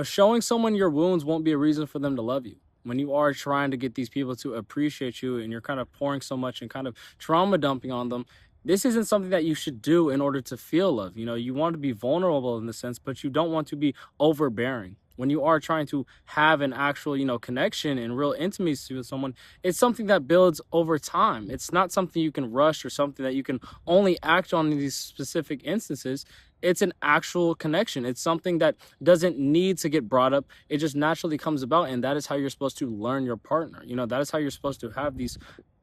Showing someone your wounds won't be a reason for them to love you. When you are trying to get these people to appreciate you and you're kind of pouring so much and kind of trauma dumping on them, this isn't something that you should do in order to feel love. You want to be vulnerable in the sense, but you don't want to be overbearing. When you are trying to have an actual, connection and real intimacy with someone, it's something that builds over time. It's not something you can rush or something that you can only act on in these specific instances. It's an actual connection. It's something that doesn't need to get brought up. It just naturally comes about. And that is how you're supposed to learn your partner. That is how you're supposed to have these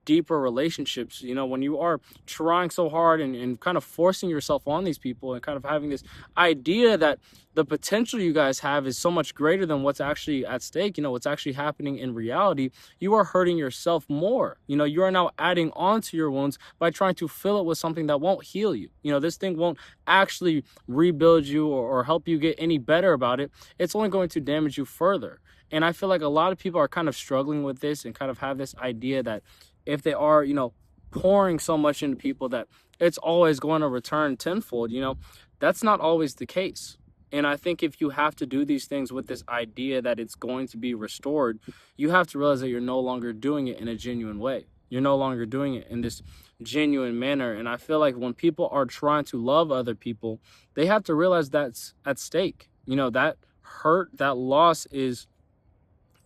deeper relationships. When you are trying so hard and kind of forcing yourself on these people and kind of having this idea that the potential you guys have is so much greater than what's actually at stake, what's actually happening in reality, you are hurting yourself more. You are now adding on to your wounds by trying to fill it with something that won't heal you. This thing won't actually rebuild you or help you get any better about it. It's only going to damage you further. And I feel like a lot of people are kind of struggling with this and kind of have this idea that if they are, pouring so much into people that it's always going to return tenfold, that's not always the case. And I think if you have to do these things with this idea that it's going to be restored, you have to realize that you're no longer doing it in a genuine way. You're no longer doing it in this genuine manner. And I feel like when people are trying to love other people, they have to realize that's at stake. That hurt, that loss is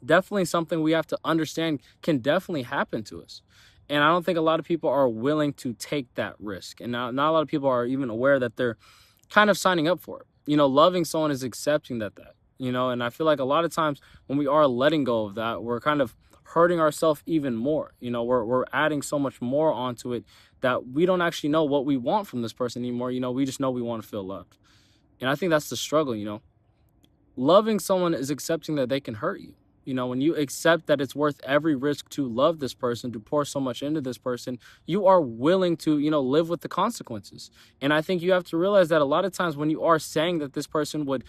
definitely something we have to understand can definitely happen to us. And I don't think a lot of people are willing to take that risk. And not a lot of people are even aware that they're kind of signing up for it. Loving someone is accepting that, and I feel like a lot of times when we are letting go of that, we're kind of hurting ourselves even more. We're adding so much more onto it that we don't actually know what we want from this person anymore. We just know we want to feel loved. And I think that's the struggle. Loving someone is accepting that they can hurt you. When you accept that it's worth every risk to love this person, to pour so much into this person, you are willing to, live with the consequences. And I think you have to realize that a lot of times when you are saying that this person would,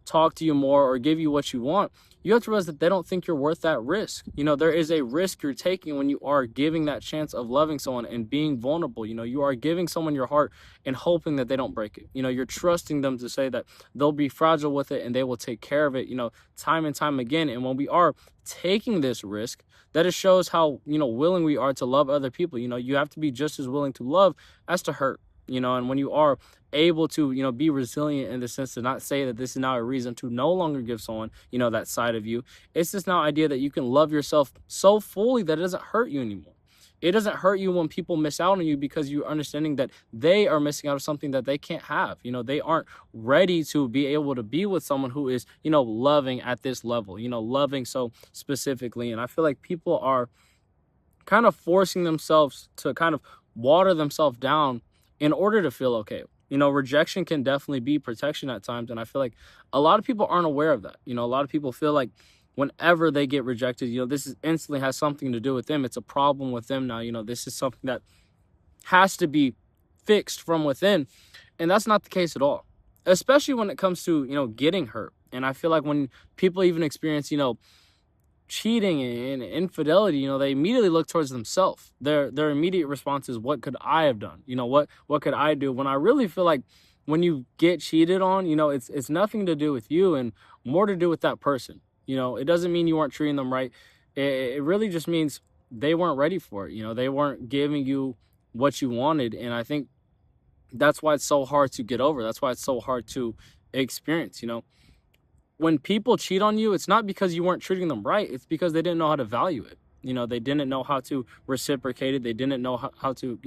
talk to you more or give you what you want, you have to realize that they don't think you're worth that risk. There is a risk you're taking when you are giving that chance of loving someone and being vulnerable. You are giving someone your heart and hoping that they don't break it. You're trusting them to say that they'll be fragile with it and they will take care of it, time and time again. And when we are taking this risk, that it shows how, willing we are to love other people. You have to be just as willing to love as to hurt. And when you are able to, be resilient in the sense to not say that this is now a reason to no longer give someone, that side of you. It's this now idea that you can love yourself so fully that it doesn't hurt you anymore. It doesn't hurt you when people miss out on you because you're understanding that they are missing out on something that they can't have. They aren't ready to be able to be with someone who is, loving at this level, loving so specifically. And I feel like people are kind of forcing themselves to kind of water themselves down in order to feel okay. Rejection can definitely be protection at times. And I feel like a lot of people aren't aware of that. A lot of people feel like whenever they get rejected, this is instantly has something to do with them. It's a problem with them now. This is something that has to be fixed from within. And that's not the case at all, especially when it comes to, getting hurt. And I feel like when people even experience, cheating and infidelity, they immediately look towards themselves. Their immediate response is, what could I have done? What could I do? When I really feel like when you get cheated on, it's nothing to do with you and more to do with that person. It doesn't mean you weren't treating them right. It really just means they weren't ready for it. They weren't giving you what you wanted. And I think that's why it's so hard to get over. That's why it's so hard to experience. When people cheat on you, it's not because you weren't treating them right. It's because they didn't know how to value it. They didn't know how to reciprocate it. They didn't know how to,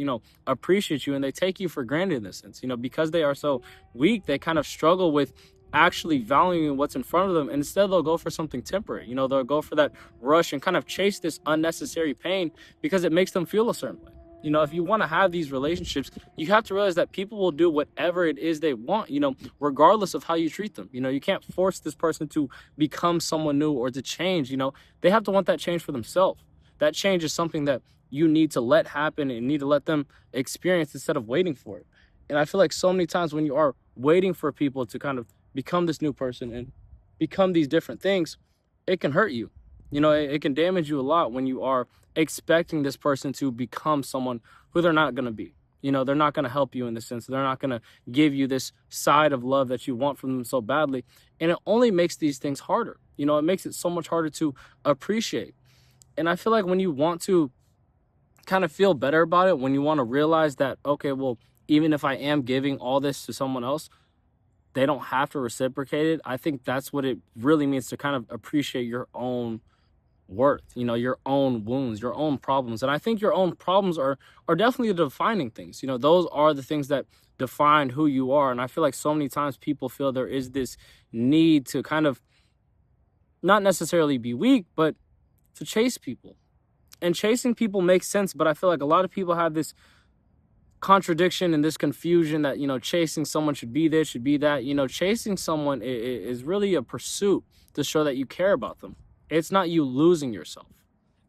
appreciate you. And they take you for granted in this sense. Because they are so weak, they kind of struggle with actually valuing what's in front of them. And instead, they'll go for something temporary. They'll go for that rush and kind of chase this unnecessary pain because it makes them feel a certain way. If you want to have these relationships, you have to realize that people will do whatever it is they want, regardless of how you treat them. You can't force this person to become someone new or to change. They have to want that change for themselves. That change is something that you need to let happen and need to let them experience instead of waiting for it. And I feel like so many times when you are waiting for people to kind of become this new person and become these different things, it can hurt you. It can damage you a lot when you are expecting this person to become someone who they're not going to be. They're not going to help you in this sense. They're not going to give you this side of love that you want from them so badly. And it only makes these things harder. It makes it so much harder to appreciate. And I feel like when you want to kind of feel better about it, when you want to realize that, okay, well, even if I am giving all this to someone else, they don't have to reciprocate it. I think that's what it really means to kind of appreciate your own worth, your own wounds, your own problems. And I think your own problems are definitely the defining things. Those are the things that define who you are. And I feel like so many times people feel there is this need to kind of not necessarily be weak, but to chase people. And chasing people makes sense, but I feel like a lot of people have this contradiction and this confusion that, chasing someone should be this, should be that. Chasing someone is really a pursuit to show that you care about them. It's not you losing yourself.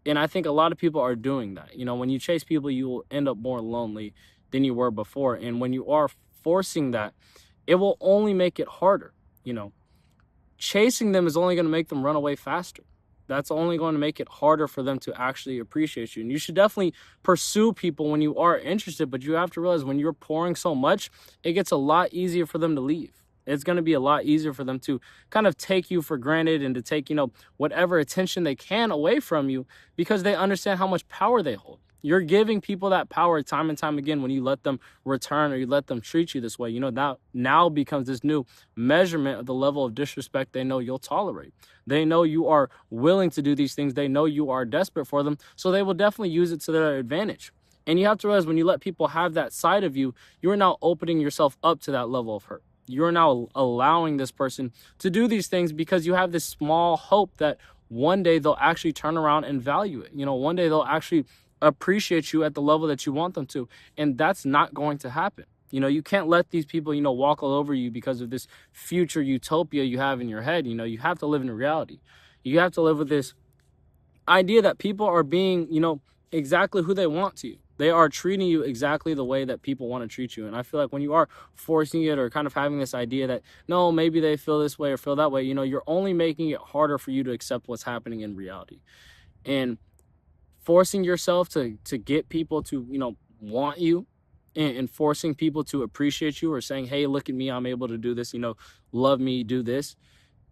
And I think a lot of people are doing that. When you chase people, you will end up more lonely than you were before. And when you are forcing that, it will only make it harder. Chasing them is only going to make them run away faster. That's only going to make it harder for them to actually appreciate you. And you should definitely pursue people when you are interested, but you have to realize when you're pouring so much, it gets a lot easier for them to leave. It's going to be a lot easier for them to kind of take you for granted and to take, whatever attention they can away from you because they understand how much power they hold. You're giving people that power time and time again when you let them return or you let them treat you this way. That now becomes this new measurement of the level of disrespect they know you'll tolerate. They know you are willing to do these things. They know you are desperate for them. So they will definitely use it to their advantage. And you have to realize when you let people have that side of you, you are now opening yourself up to that level of hurt. You're now allowing this person to do these things because you have this small hope that one day they'll actually turn around and value it. One day they'll actually appreciate you at the level that you want them to. And that's not going to happen. You can't let these people, walk all over you because of this future utopia you have in your head. You have to live in reality. You have to live with this idea that people are being, exactly who they want to. They are treating you exactly the way that people want to treat you. And I feel like when you are forcing it or kind of having this idea that, no, maybe they feel this way or feel that way, you're only making it harder for you to accept what's happening in reality. And forcing yourself to get people to, want you and forcing people to appreciate you or saying, hey, look at me, I'm able to do this, love me, do this.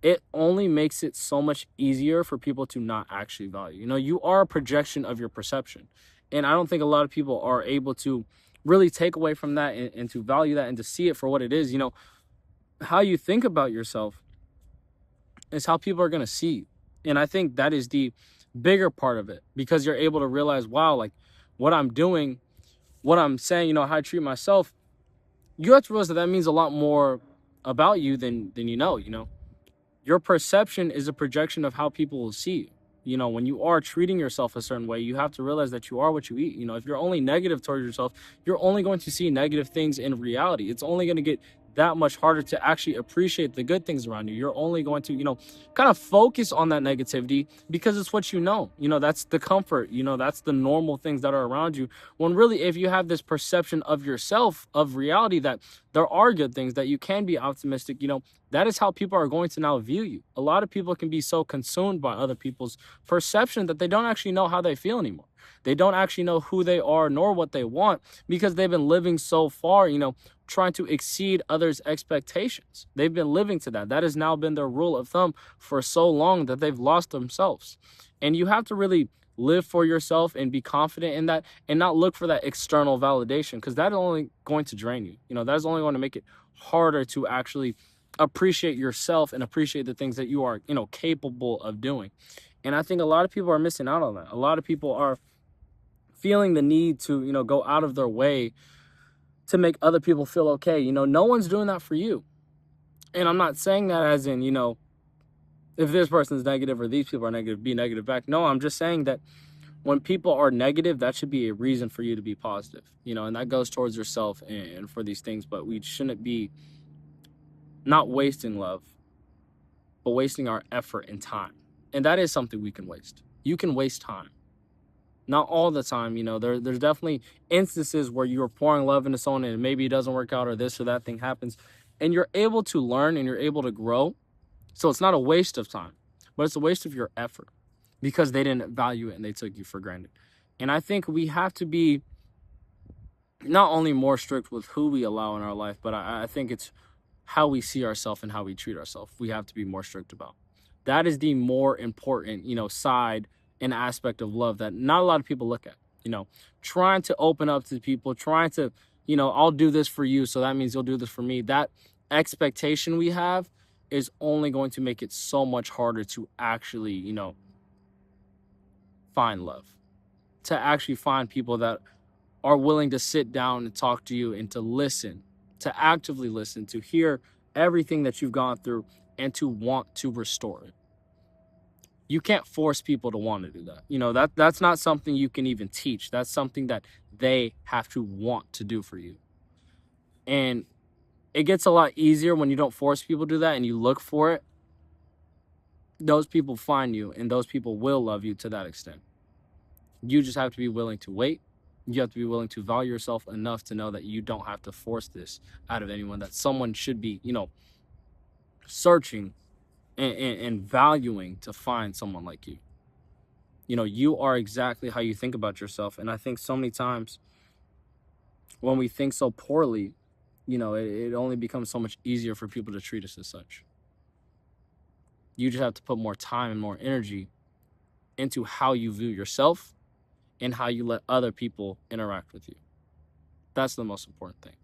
It only makes it so much easier for people to not actually value. You are a projection of your perception. And I don't think a lot of people are able to really take away from that and to value that and to see it for what it is. How you think about yourself is how people are going to see you. And I think that is the bigger part of it because you're able to realize, wow, like what I'm doing, what I'm saying, how I treat myself, you have to realize that means a lot more about you than you know. Your perception is a projection of how people will see you. When you are treating yourself a certain way, you have to realize that you are what you eat. If you're only negative towards yourself, you're only going to see negative things in reality. It's only going to get that much harder to actually appreciate the good things around you. You're only going to, kind of focus on that negativity because it's what that's the comfort, that's the normal things that are around you. When really, if you have this perception of yourself, of reality, that there are good things, that you can be optimistic, that is how people are going to now view you. A lot of people can be so consumed by other people's perception that they don't actually know how they feel anymore. They don't actually know who they are nor what they want because they've been living so far, trying to exceed others' expectations. They've been living to that. That has now been their rule of thumb for so long that they've lost themselves. And you have to really live for yourself and be confident in that and not look for that external validation because that is only going to drain you. That is only going to make it harder to actually appreciate yourself and appreciate the things that you are, capable of doing. And I think a lot of people are missing out on that. A lot of people are feeling the need to, go out of their way to make other people feel okay. No one's doing that for you. And I'm not saying that as in, if this person's negative or these people are negative, be negative back. No, I'm just saying that when people are negative, that should be a reason for you to be positive, and that goes towards yourself and for these things. But we shouldn't be not wasting love, but wasting our effort and time. And that is something we can waste. You can waste time. Not all the time, there's definitely instances where you're pouring love into someone and maybe it doesn't work out or this or that thing happens and you're able to learn and you're able to grow. So it's not a waste of time, but it's a waste of your effort because they didn't value it and they took you for granted. And I think we have to be not only more strict with who we allow in our life, but I think it's how we see ourselves and how we treat ourselves. We have to be more strict about. That is the more important, side and aspect of love that not a lot of people look at. You know, trying to open up to people, trying to, I'll do this for you, so that means you'll do this for me. That expectation we have is only going to make it so much harder to actually, find love, to actually find people that are willing to sit down and talk to you and to listen, to actively listen, to hear everything that you've gone through and to want to restore it. You can't force people to want to do that. That's not something you can even teach. That's something that they have to want to do for you. And it gets a lot easier when you don't force people to do that and you look for it. Those people find you and those people will love you to that extent. You just have to be willing to wait. You have to be willing to value yourself enough to know that you don't have to force this out of anyone, that someone should be, searching and valuing to find someone like you. You are exactly how you think about yourself. And I think so many times when we think so poorly, it only becomes so much easier for people to treat us as such. You just have to put more time and more energy into how you view yourself and how you let other people interact with you. That's the most important thing.